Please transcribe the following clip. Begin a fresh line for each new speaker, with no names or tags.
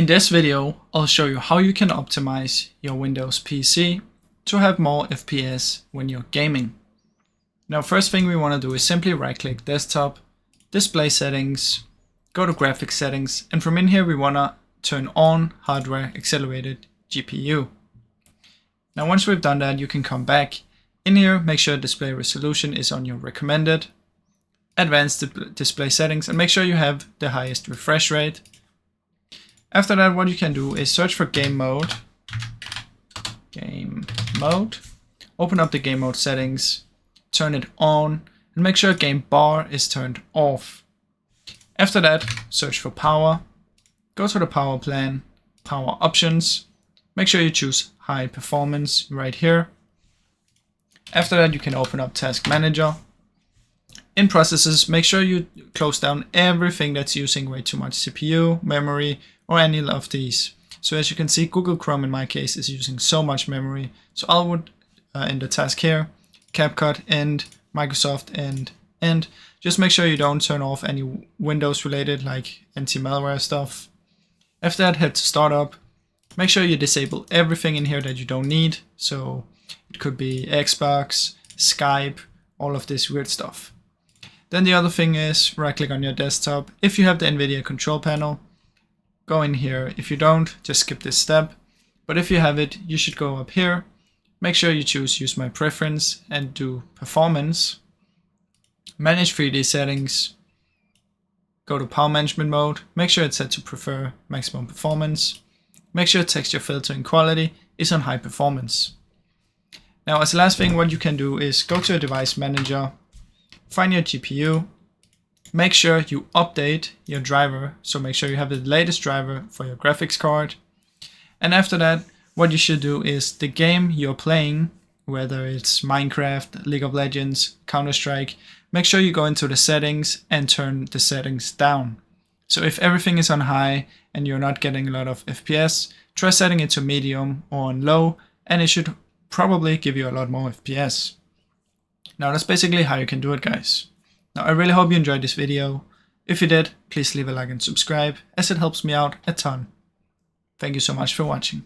In this video, I'll show you how you can optimize your Windows PC to have more FPS when you're gaming. Now, first thing we want to do is simply right-click Desktop, Display Settings, go to Graphics Settings, and from in here we want to turn on Hardware Accelerated GPU. Now, once we've done that, you can come back in here, make sure display resolution is on your recommended, advanced display settings, and make sure you have the highest refresh rate. After that, what you can do is search for game mode, open up the game mode settings, turn it on, and make sure game bar is turned off. After that, search for power, go to the power plan, power options, make sure you choose high performance right here. After that, you can open up Task Manager. In processes, make sure you close down everything that's using way too much CPU, memory, or any of these. So as you can see, Google Chrome in my case is using so much memory. So I would, in the task here, CapCut and Microsoft and just make sure you don't turn off any Windows related like anti-malware stuff. After that, head to startup. Make sure you disable everything in here that you don't need. So it could be Xbox, Skype, all of this weird stuff. Then the other thing is right click on your desktop. If you have the NVIDIA control panel, go in here. If you don't, just skip this step. But if you have it, you should go up here. Make sure you choose use my preference and do performance. Manage 3D settings. Go to power management mode. Make sure it's set to prefer maximum performance. Make sure texture filtering quality is on high performance. Now, as the last thing, what you can do is go to a device manager, find your GPU, make sure you update your driver. So make sure you have the latest driver for your graphics card. And after that, what you should do is the game you're playing, whether it's Minecraft, League of Legends, Counter-Strike, make sure you go into the settings and turn the settings down. So if everything is on high and you're not getting a lot of FPS, try setting it to medium or on low, and it should probably give you a lot more FPS. Now that's basically how you can do it, guys. Now I really hope you enjoyed this video. If you did, please leave a like and subscribe, as it helps me out a ton. Thank you so much for watching.